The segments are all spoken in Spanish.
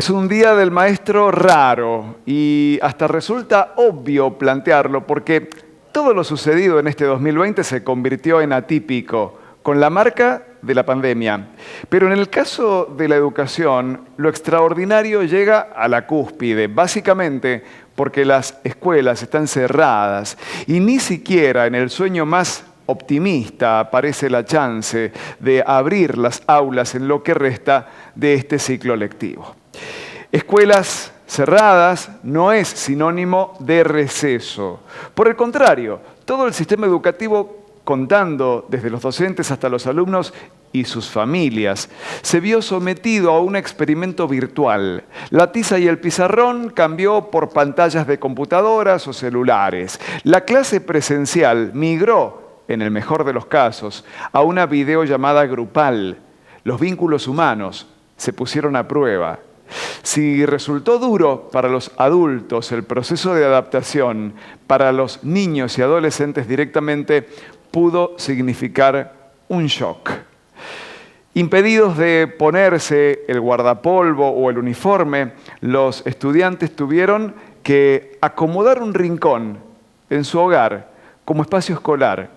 Es un día del maestro raro y hasta resulta obvio plantearlo porque todo lo sucedido en este 2020 se convirtió en atípico, con la marca de la pandemia. Pero en el caso de la educación, lo extraordinario llega a la cúspide, básicamente porque las escuelas están cerradas y ni siquiera en el sueño más optimista aparece la chance de abrir las aulas en lo que resta de este ciclo lectivo. Escuelas cerradas no es sinónimo de receso. Por el contrario, todo el sistema educativo, contando desde los docentes hasta los alumnos y sus familias, se vio sometido a un experimento virtual. La tiza y el pizarrón cambió por pantallas de computadoras o celulares. La clase presencial migró, en el mejor de los casos, a una videollamada grupal. Los vínculos humanos se pusieron a prueba. Si resultó duro para los adultos el proceso de adaptación, para los niños y adolescentes directamente pudo significar un shock. Impedidos de ponerse el guardapolvo o el uniforme, los estudiantes tuvieron que acomodar un rincón en su hogar como espacio escolar.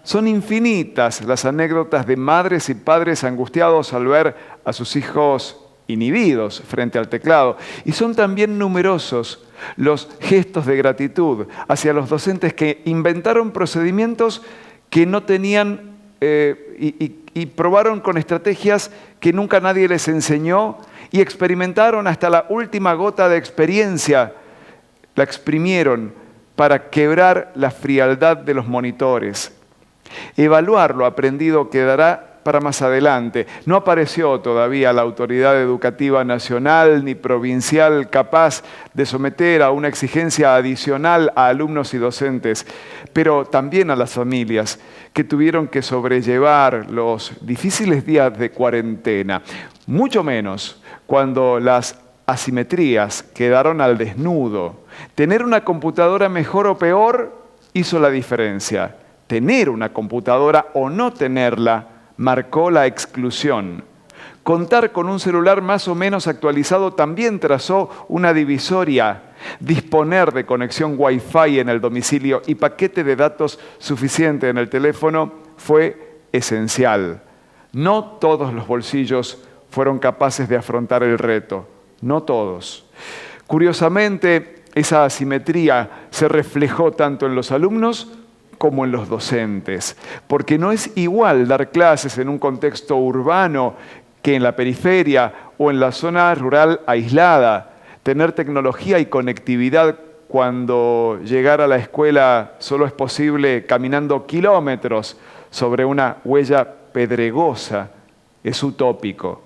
Son infinitas las anécdotas de madres y padres angustiados al ver a sus hijos inhibidos frente al teclado. Y son también numerosos los gestos de gratitud hacia los docentes que inventaron procedimientos que no tenían y probaron con estrategias que nunca nadie les enseñó y experimentaron hasta la última gota de experiencia. La exprimieron para quebrar la frialdad de los monitores. Evaluar lo aprendido quedará para más adelante. No apareció todavía la autoridad educativa nacional ni provincial capaz de someter a una exigencia adicional a alumnos y docentes, pero también a las familias que tuvieron que sobrellevar los difíciles días de cuarentena. Mucho menos cuando las asimetrías quedaron al desnudo. Tener una computadora mejor o peor hizo la diferencia. Tener una computadora o no tenerla marcó la exclusión. Contar con un celular más o menos actualizado también trazó una divisoria. Disponer de conexión Wi-Fi en el domicilio y paquete de datos suficiente en el teléfono fue esencial. No todos los bolsillos fueron capaces de afrontar el reto. No todos. Curiosamente, esa asimetría se reflejó tanto en los alumnos como en los docentes, porque no es igual dar clases en un contexto urbano que en la periferia o en la zona rural aislada. Tener tecnología y conectividad cuando llegar a la escuela solo es posible caminando kilómetros sobre una huella pedregosa es utópico.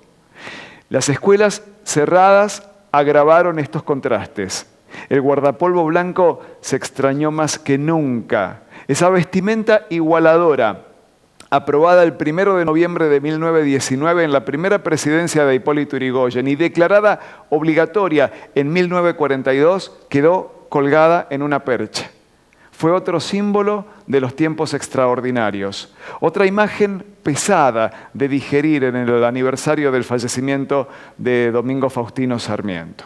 Las escuelas cerradas agravaron estos contrastes. El guardapolvo blanco se extrañó más que nunca. Esa vestimenta igualadora, aprobada el 1 de noviembre de 1919 en la primera presidencia de Hipólito Yrigoyen y declarada obligatoria en 1942, quedó colgada en una percha. Fue otro símbolo de los tiempos extraordinarios, otra imagen pesada de digerir en el aniversario del fallecimiento de Domingo Faustino Sarmiento.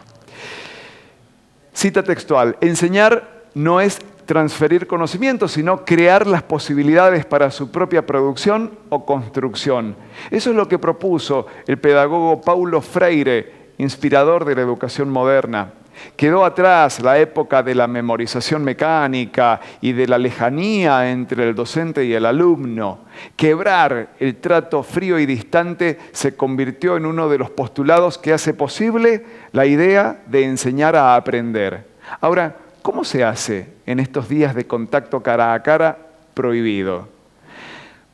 Cita textual: enseñar no es transferir conocimiento, sino crear las posibilidades para su propia producción o construcción. Eso es lo que propuso el pedagogo Paulo Freire, inspirador de la educación moderna. Quedó atrás la época de la memorización mecánica y de la lejanía entre el docente y el alumno. Quebrar el trato frío y distante se convirtió en uno de los postulados que hace posible la idea de enseñar a aprender. Ahora, ¿cómo se hace en estos días de contacto cara a cara prohibido?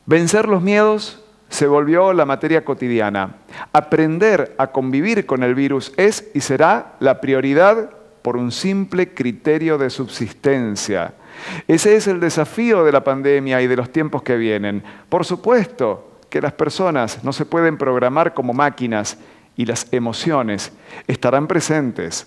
Vencer los miedos se volvió la materia cotidiana. Aprender a convivir con el virus es y será la prioridad por un simple criterio de subsistencia. Ese es el desafío de la pandemia y de los tiempos que vienen. Por supuesto que las personas no se pueden programar como máquinas y las emociones estarán presentes.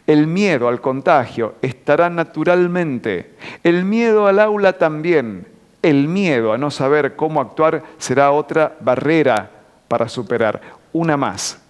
El miedo al contagio estará naturalmente. El miedo al aula también. El miedo a no saber cómo actuar será otra barrera para superar, una más.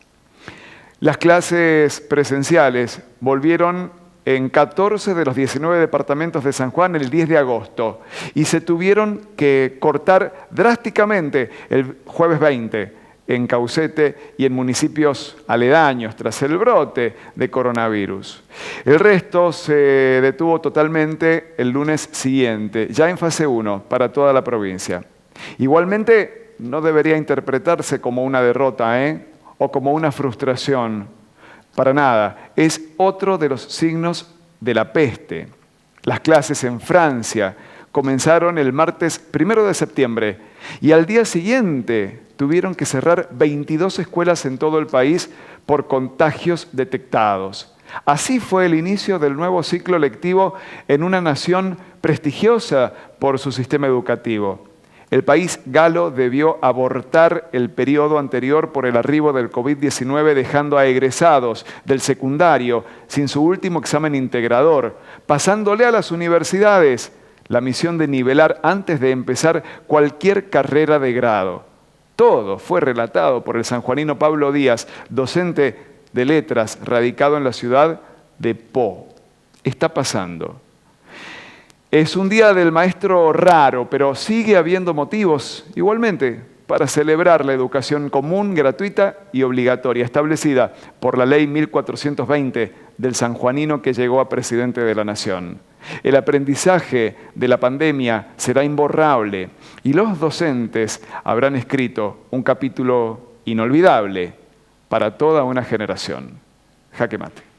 Las clases presenciales volvieron en 14 de los 19 departamentos de San Juan el 10 de agosto y se tuvieron que cortar drásticamente el jueves 20 en Caucete y en municipios aledaños tras el brote de coronavirus. El resto se detuvo totalmente el lunes siguiente, ya en fase 1 para toda la provincia. Igualmente no debería interpretarse como una derrota, o como una frustración. Para nada. Es otro de los signos de la peste. Las clases en Francia comenzaron el martes 1 de septiembre y al día siguiente tuvieron que cerrar 22 escuelas en todo el país por contagios detectados. Así fue el inicio del nuevo ciclo lectivo en una nación prestigiosa por su sistema educativo. El país galo debió abortar el periodo anterior por el arribo del COVID-19, dejando a egresados del secundario sin su último examen integrador, pasándole a las universidades la misión de nivelar antes de empezar cualquier carrera de grado. Todo fue relatado por el sanjuanino Pablo Díaz, docente de letras radicado en la ciudad de Po. Está pasando. Es un día del maestro raro, pero sigue habiendo motivos, igualmente, para celebrar la educación común, gratuita y obligatoria, establecida por la Ley 1420 del sanjuanino que llegó a presidente de la Nación. El aprendizaje de la pandemia será imborrable y los docentes habrán escrito un capítulo inolvidable para toda una generación. Jaque mate.